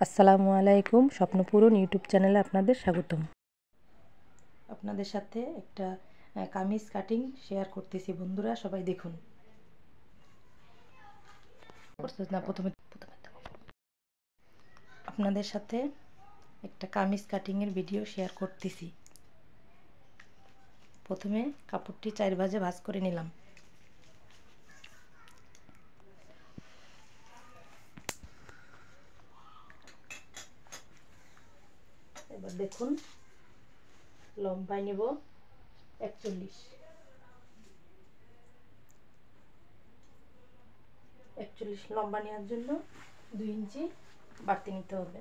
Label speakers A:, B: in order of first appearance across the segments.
A: আসসালামু আলাইকুম, স্বপ্নপূরণ ইউটিউব চ্যানেলে আপনাদের স্বাগতম। আপনাদের সাথে একটা কামিজ কাটিং শেয়ার করতেছি বন্ধুরা, সবাই দেখুন। আপনাদের সাথে একটা কামিজ কাটিংয়ের ভিডিও শেয়ার করতেছি। প্রথমে কাপড়টি 4 ভাঁজে ভাঁজ করে নিলাম। এবার দেখুন, লম্বায় নেব 41 লম্বা নেওয়ার জন্য 2 ইঞ্চি বাড়তি নিতে হবে।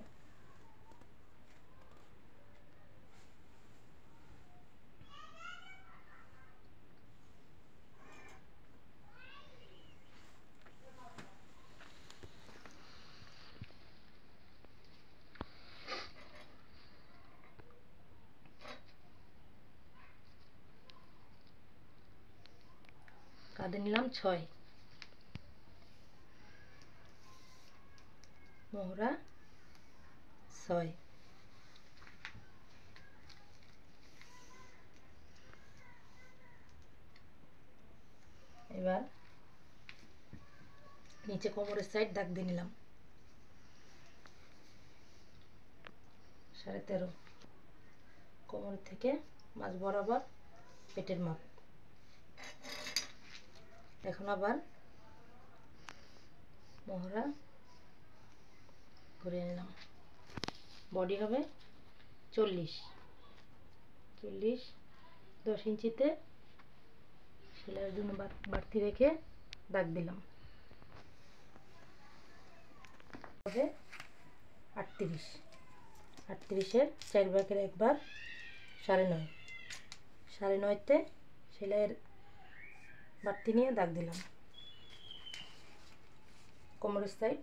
A: কাঁধে নিলাম 6, মোহরা 6, এবার নিচে কোমরের সাইড দাগ দিয়ে নিলাম 13.5, কোমর থেকে মাঝ বরাবর পেটের মাপ। এখন আবার মোহরা ঘুরিয়ে নিলাম। বডি হবে 40, 10 ইঞ্চিতে সেলাইয়ের জন্য বাড়তি রেখে দাগ দিলাম। হবে 38, 38-এর 4 ভাগের 1 ভাগ 9.5, 9.5-তে সেলাইয়ের বাড়তি নিয়ে দাগ দিলাম। কোমরের সাইড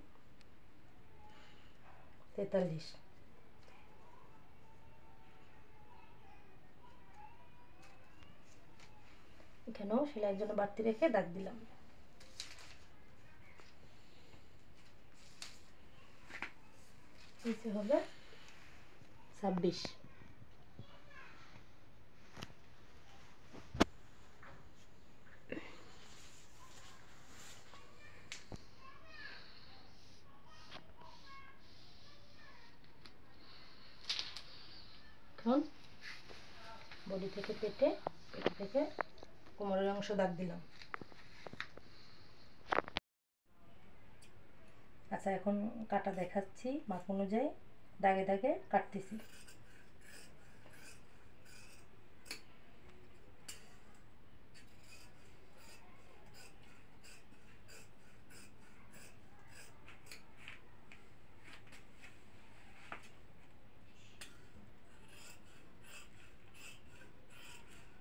A: 43, এখানেও সেলাইয়ের জন্য বাড়তি রেখে দাগ দিলাম। নিচে হবে 26, এখন বডি থেকে পেটে, পেট থেকে কোমরের অংশ দাগ দিলাম। আচ্ছা, এখন কাটা দেখাচ্ছি। মাপ অনুযায়ী দাগে দাগে কাটতেছি।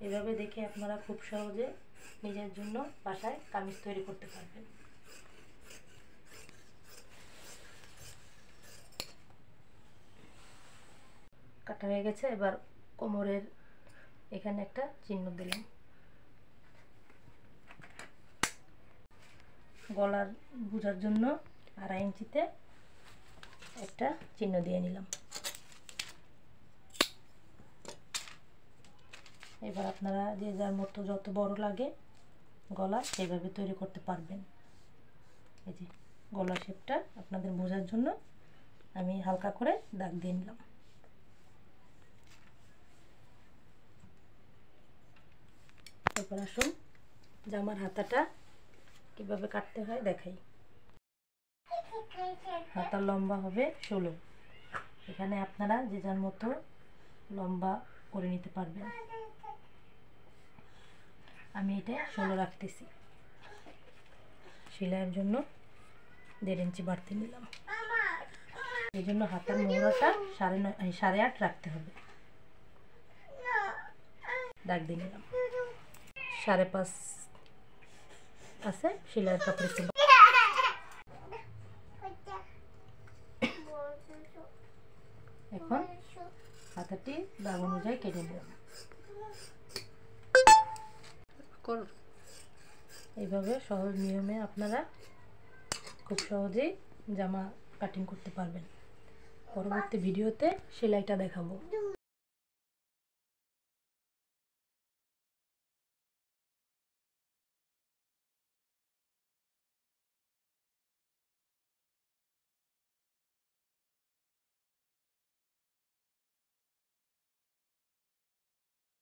A: এভাবে দেখে আপনারা খুব সহজে নিজের জন্য বাসায় কামিজ তৈরি করতে পারবেন। কাটা হয়ে গেছে। এবার কোমরের এখানে একটা চিহ্ন দিলাম। গলার বোঝার জন্য 2.5 ইঞ্চিতে একটা চিহ্ন দিয়ে নিলাম। এবার আপনারা যে যার মতো যত বড় লাগে গলা সেইভাবে তৈরি করতে পারবেন। এই যে গলার শেপটা আপনাদের বোঝার জন্য আমি হালকা করে দাগ দিয়ে নিলাম। এরপর আসুন জামার হাতাটা কিভাবে কাটতে হয় দেখাই। হাতার লম্বা হবে 16, এখানে আপনারা যে যার মতো লম্বা করে নিতে পারবেন। আমি এটা 16 রাখতেছি। সেলাইয়ের জন্য 1.5 ইঞ্চি বাড়তি নিলাম। এই জন্য হাতার মোহরাটা 8.5 রাখতে হবে। দাগ দিয়ে নিলাম। 5.5 আছে সেলাইয়ের কাপড়। এখন হাতাটি দাগ অনুযায়ী কেটে নিলাম। এইভাবে সহজ নিয়মে আপনারা খুব সহজেই জামা কাটিং করতে পারবেন। পরবর্তী ভিডিওতে সেলাইটা দেখাবো।